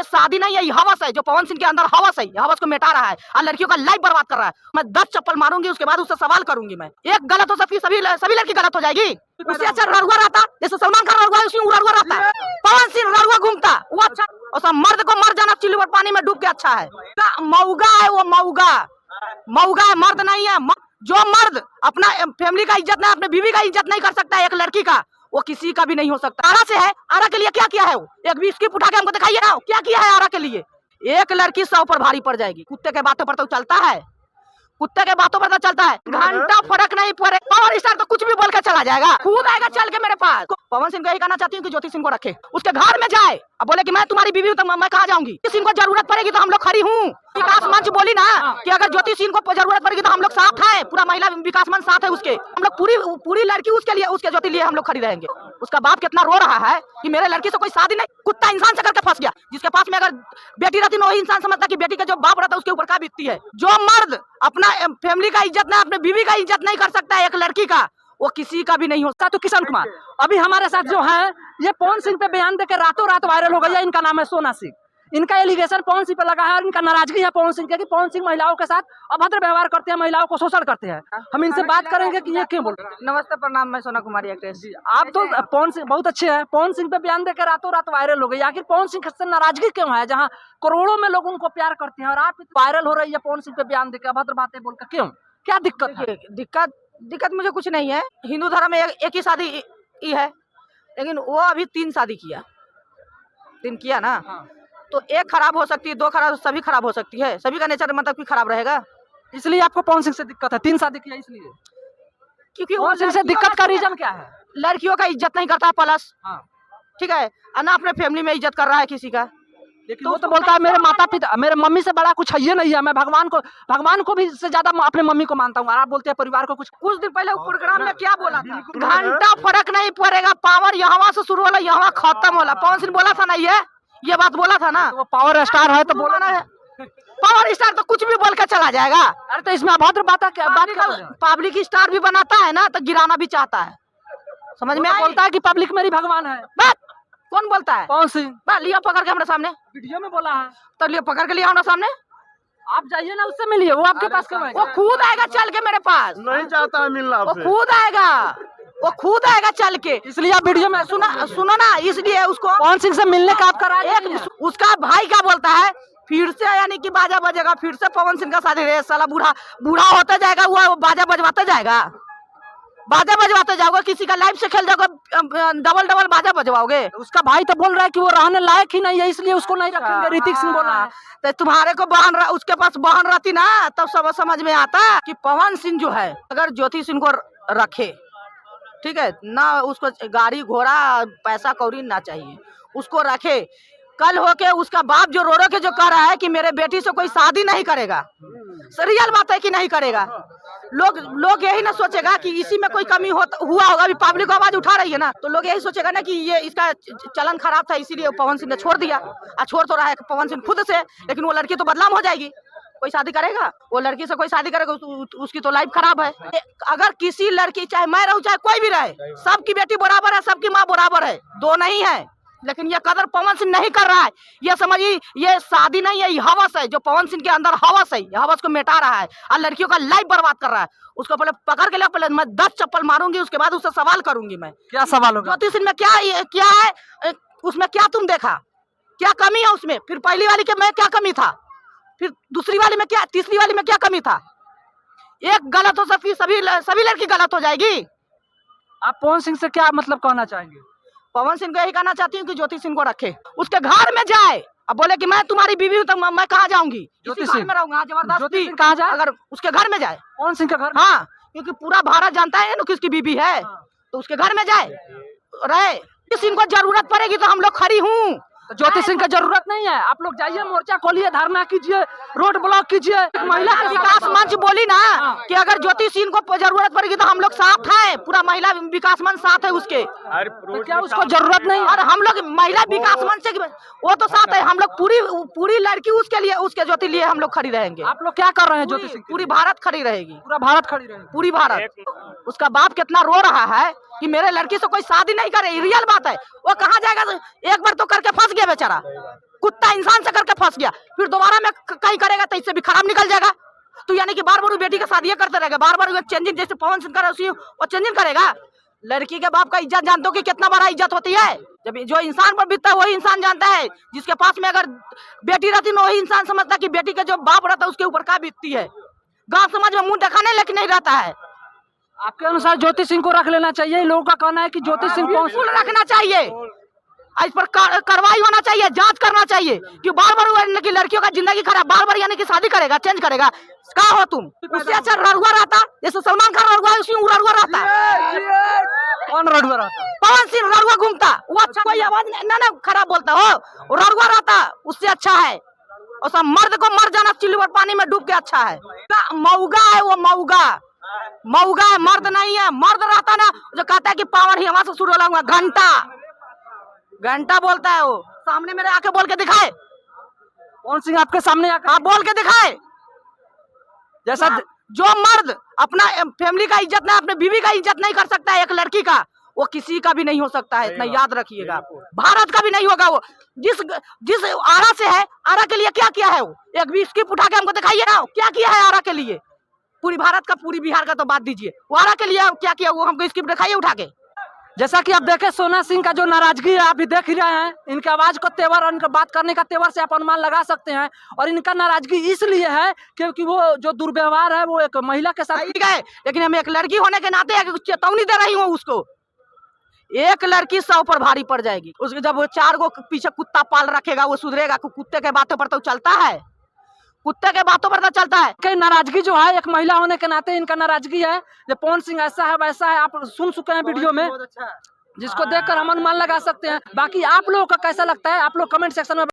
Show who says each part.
Speaker 1: शादी नहीं है, ये हवस है जो पवन सिंह के अंदर हवस है, ये हवस को मिटा रहा है और लड़कियों का लाइफ बर्बाद कर रहा है। मैं 10 चप्पल मारूंगी, उसके बाद उससे सवाल करूंगी। मैं एक गलत हो सकती, सभी लड़की गलत हो जाएगी। उससे अच्छा रड़ुआ रहता, जैसे सलमान खान रड़ुआ, उसमें रड़ुआ रहता है, पवन सिंह रड़ुआ घूमता, वो अच्छा। और सब मर्द को मर जाना चिल्ली पानी में डूब के अच्छा है। मऊगा है वो, मऊगा है, मर्द नहीं है। जो मर्द अपना फैमिली का इज्जत नहीं, अपने बीवी का इज्जत नहीं कर सकता है एक लड़की का, वो किसी का भी नहीं हो सकता। आरा से है, आरा के लिए क्या किया है वो, एक भी स्किप उठा के हमको दिखाइए ना क्या किया है आरा के लिए। एक लड़की 100 पर भारी पड़ जाएगी। कुत्ते के बातों पर तो चलता है, कुत्ते के बातों पर तो चलता है, घंटा फर्क नहीं पड़े। पावर स्टार तो कुछ भी बोल के चला जाएगा, खुद आएगा चल के मेरे पास। पवन सिंह को यही कहना चाहती हूँ कि ज्योति सिंह को रखे, उसके घर में जाए, अब बोले कि मैं तुम्हारी बीवी हूँ तो मैं कहाँ जाऊंगी। ज्योति सिंह को जरूरत पड़ेगी तो हम लोग खड़ी हूँ। विकास मंच बोली ना कि अगर ज्योति सिंह को जरूरत पड़ेगी तो हम लोग साथ हैं, पूरा महिला विकास मंच साथ है उसके। हम लोग पूरी लड़की उसके लिए, उसके ज्योति लिए हम लोग खड़ी रहेंगे। उसका बाप कितना रो रहा है कि मेरे लड़की से कोई शादी नहीं। कुत्ता इंसान से करके फंस गया, जिसके पास में अगर बेटी रहती वही इंसान समझता कि बेटी का जो बाप रहता है उसके ऊपर क्या बीतती है। जो मर्द अपना फैमिली का इज्जत नहीं, अपने बीवी का इज्जत नहीं कर सकता है एक लड़की का, वो किसी का भी नहीं होता।
Speaker 2: तो किशन कुमार अभी हमारे साथ जो है, ये पवन सिंह पे बयान देकर रातों रात वायरल हो गया। इनका नाम है सोना सिंह। इनका एलिगेशन पवन सिंह पे लगा है और इनका नाराजगी है पवन सिंह के कि पवन सिंह महिलाओं के साथ अभद्र व्यवहार करते हैं, महिलाओं को शोषण करते हैं। हम इनसे बात करेंगे कि ये क्यों बोल रहे हैं।
Speaker 1: नमस्ते, प्रणाम, मैं सोना कुमारी एक्ट्रेस।
Speaker 2: आप तो पवन सिंह बहुत अच्छे हैं, पवन सिंह पे बयान देकर रातों रात वायरल हो गई। आखिर पवन सिंह से नाराजगी क्यों है, जहाँ करोड़ों में लोग उनको प्यार करते हैं और आप वायरल हो रही है पवन सिंह पे बयान देकर अभद्र बातें बोलकर, क्यों, क्या दिक्कत है?
Speaker 1: दिक्कत मुझे कुछ नहीं है। हिंदू धर्म में एक ही शादी है, लेकिन वो अभी 3 शादी किया ना।
Speaker 2: हाँ।
Speaker 1: तो एक खराब हो सकती है, 2 खराब, सभी खराब हो सकती है। सभी का नेचर मतलब कि खराब रहेगा,
Speaker 2: इसलिए आपको पवन सिंह से दिक्कत है। 3 शादी किया इसलिए,
Speaker 1: क्योंकि
Speaker 2: पवन सिंह से दिक्कत का रीजन क्या है?
Speaker 1: लड़कियों का इज्जत नहीं करता प्लस,
Speaker 2: हाँ।
Speaker 1: ठीक है, ना अपने फैमिली में इज्जत कर रहा है किसी का।
Speaker 2: लेकिन वो तो बोलता है मेरे माता पिता, मेरे मम्मी से बड़ा कुछ है ही नहीं है, मैं भगवान को भी से ज्यादा अपने मम्मी को मानता हूँ। आप बोलते हैं परिवार को कुछ
Speaker 1: दिन पहले प्रोग्राम में क्या बोला था, घंटा फर्क नहीं पड़ेगा, पावर यहाँ से शुरू होला यहाँ खत्म होला। पवन सिंह बोला था ना, ये बात बोला था ना।
Speaker 2: तो वो पावर स्टार है तो बोला ना है,
Speaker 1: पावर स्टार तो कुछ भी बोल के चला जाएगा।
Speaker 2: अरे तो इसमें अभद्र बात क्या?
Speaker 1: पब्लिक स्टार भी बनाता है ना तो गिराना भी चाहता है, समझ में
Speaker 2: बोलता है कि पब्लिक मेरी भगवान है।
Speaker 1: बात कौन बोलता है?
Speaker 2: पवन सिंह।
Speaker 1: लिया पकड़ के हमारे सामने,
Speaker 2: वीडियो में बोला है
Speaker 1: तो लिया पकड़ के लिया हमारे सामने।
Speaker 2: आप जाइए ना, उससे मिलिए, वो आपके पास क्यों आएगा?
Speaker 1: वो खुद आएगा चल के मेरे पास,
Speaker 3: नहीं चाहता है मिलना,
Speaker 1: वो खुद आएगा चल के।
Speaker 2: इसलिए आप वीडियो में
Speaker 1: सुनो ना, इसलिए उसको
Speaker 2: पवन सिंह से मिलने का आपका राय नहीं है?
Speaker 1: उसका भाई क्या बोलता है, फिर से यानी कि बाजा बजेगा, फिर से पवन सिंह का शादी रे साला बूढ़ा होता जाएगा, वो बाजा बजवाते जाएगा, किसी का लाइफ से खेल जाओगे, डबल बाजा बजवाओगे।
Speaker 2: उसका भाई तो बोल रहा है कि वो रहने लायक ही नहीं है, इसलिए उसको नहीं रखेंगे। ऋतिक सिंह बोला है।
Speaker 1: तो तुम्हारे को उसके पास बहन रहती ना, तब सब समझ में आता कि पवन सिंह जो है अगर ज्योति सिंह को रखे, ठीक है ना, उसको गाड़ी घोड़ा पैसा कौड़ी ना चाहिए, उसको रखे। कल होके उसका बाप जो रो के जो कह रहा है कि मेरे बेटी से कोई शादी नहीं करेगा, रियल बात है कि नहीं करेगा। लोग यही ना सोचेगा कि इसी में कोई कमी हुआ होगा। अभी पब्लिक आवाज उठा रही है ना, तो लोग यही सोचेगा ना कि ये इसका चलन खराब था इसीलिए पवन सिंह ने छोड़ दिया। छोड़ तो रहा है पवन सिंह खुद से, लेकिन वो लड़की तो बदनाम हो जाएगी। कोई शादी करेगा, वो लड़की से कोई शादी करेगा, उसकी तो लाइफ खराब है। अगर किसी लड़की, चाहे मैं रहूं चाहे कोई भी रहे, सबकी बेटी बराबर है, सबकी माँ बराबर है, दो नहीं है। लेकिन ये कदर पवन सिंह नहीं कर रहा है। ये समझिए ये शादी नहीं है, ये हवस है जो पवन सिंह के अंदर हवस है, ये हवस को मिटा रहा है और लड़कियों का लाइफ बर्बाद कर रहा है। उसको पहले पकड़ के लिया, पहले मैं 10 चप्पल मारूंगी, उसके बाद उससे सवाल करूंगी। मैं
Speaker 2: क्या सवाल होगा?
Speaker 1: ज्योति सिंह में क्या है, उसमें क्या तुम देखा, क्या कमी है उसमें? फिर पहली वाली के में क्या कमी था, फिर दूसरी वाली में क्या, तीसरी वाली में क्या कमी था? एक गलत हो सकती, सभी लड़की गलत हो जाएगी।
Speaker 2: आप पवन सिंह से क्या मतलब कहना चाहेंगे?
Speaker 1: पवन सिंह को यही कहना चाहती हूँ कि ज्योति सिंह को रखे, उसके घर में जाए, अब बोले कि मैं तुम्हारी बीवी हूँ तो मैं कहाँ जाऊंगी,
Speaker 2: ज्योति
Speaker 1: सिंह में रहूंगा जबरदस्ती।
Speaker 2: कहाँ जाए?
Speaker 1: अगर उसके घर में जाए,
Speaker 2: पवन सिंह के घर?
Speaker 1: हाँ, क्योंकि पूरा भारत जानता है ना किसकी बीवी है, तो उसके घर में जाए रहे। ज्योति सिंह को जरूरत पड़ेगी तो हम लोग खड़ी हूँ।
Speaker 2: ज्योति सिंह की जरूरत नहीं है, आप लोग जाइए, मोर्चा खोलिए, धरना कीजिए, रोड ब्लॉक कीजिए।
Speaker 1: महिला विकास मंच बोली ना कि अगर ज्योति सिंह को जरूरत पड़ेगी तो हम लोग साथ हैं, पूरा महिला विकास मंच साथ है उसके।
Speaker 2: तो क्या उसको जरूरत नहीं?
Speaker 1: और हम लोग महिला विकास मंच से वो तो साथ है, हम लोग पूरी लड़की उसके लिए, उसके ज्योति लिए हम लोग खड़ी रहेंगे।
Speaker 2: आप लोग क्या कर रहे हैं? ज्योति सिंह
Speaker 1: पूरी भारत खड़ी रहेगी,
Speaker 2: पूरा भारत खड़ी रहेगी,
Speaker 1: पूरी भारत। उसका बाप कितना रो रहा है कि मेरे लड़की से कोई शादी नहीं करे, रियल बात है। वो कहाँ जाएगा, एक बार तो करके फंस गया बेचारा। कुत्ता इंसान से करके फंस गया, फिर दोबारा में कहीं करेगा तो इससे भी खराब निकल जाएगा। तो यानी कि बार बार वो बेटी के साथ ये करते रहेगा, बार बार चेंजिंग, जैसे पवन सिंह करे उसी वो चेंजिंग करेगा। लड़की के बाप का इज्जत जानते हो कि कितना बड़ा इज्जत होती है? जब जो इंसान पर बीतता है वही इंसान जानता है। जिसके पास में अगर बेटी रहती ना, वही इंसान समझता है कि बेटी का जो बाप रहता है उसके ऊपर क्या बीतती है। गांव समाज में मुंह दिखाने लेकिन नहीं रहता है।
Speaker 2: आपके अनुसार ज्योति सिंह को रख लेना चाहिए? लोगों का कहना है कि ज्योति सिंह
Speaker 1: बिल्कुल रखना चाहिए, इस पर कार्रवाई होना चाहिए, जांच करना चाहिए कि बार बार की लड़कियों का जिंदगी खराब, बार बार यानी कि शादी करेगा, चेंज करेगा। क्या हो तुम? उससे अच्छा रड़ुआ रहता, जैसे सलमान खान रड़ुआ है, उसी रड़ुआ रहता।
Speaker 2: कौन रड़ुआ रहता?
Speaker 1: पवन सिंह रड़ुआ घूमता, वो अच्छा कोई आवाज ना खराब बोलता हो, रड़ुआ रहता, उससे अच्छा है। और सब मर्द को मर जाना चिल्ली पानी में डूब के अच्छा है। मऊगा है वो, मऊगा है, मर्द नहीं है। मर्द रहता ना जो कहता है कि पावर ही हमारे से शुरू होगा, घंटा बोलता है वो। सामने मेरे आके बोल के दिखाए,
Speaker 2: पवन सिंह आपके सामने आकर
Speaker 1: आप बोल के दिखाए।
Speaker 2: जैसा
Speaker 1: जो मर्द अपना फैमिली का इज्जत नहीं, अपने बीवी का इज्जत नहीं कर सकता है, एक लड़की का, वो किसी का भी नहीं हो सकता है। इतना याद रखिएगा, भारत का भी नहीं होगा। वो जिस आरा से है, आरा के लिए क्या किया है वो? एक भी स्किप उठा के हमको दिखाइए ना, क्या किया है आरा के लिए? पूरी भारत का, पूरी बिहार का तो बात दीजिए, वो आरा के लिए क्या किया वो हमको स्किप दिखाइए उठा के।
Speaker 2: जैसा कि आप देखें, सोना सिंह का जो नाराजगी है आप भी देख ही रहे हैं। इनके आवाज का तेवर और इनका बात करने का तेवर से आप अनुमान लगा सकते हैं। और इनका नाराजगी इसलिए है क्योंकि वो जो दुर्व्यवहार है वो एक महिला के साथ
Speaker 1: ठीक है, लेकिन हम एक लड़की होने के नाते चेतावनी दे रही हूँ उसको। एक लड़की 100 पर भारी पड़ जाएगी। उसके जब वो 4 गो पीछे कुत्ता पाल रखेगा, वो सुधरेगा। कुत्ते के बातों पर तो चलता है, कुत्ते के बातों पर तो चलता है।
Speaker 2: कई नाराजगी जो है एक महिला होने के नाते इनका नाराजगी है। जो पवन सिंह ऐसा है वैसा है, आप सुन चुके हैं वीडियो में, जिसको देखकर हम अनुमान लगा सकते हैं। बाकी आप लोगों का कैसा लगता है आप लोग कमेंट सेक्शन में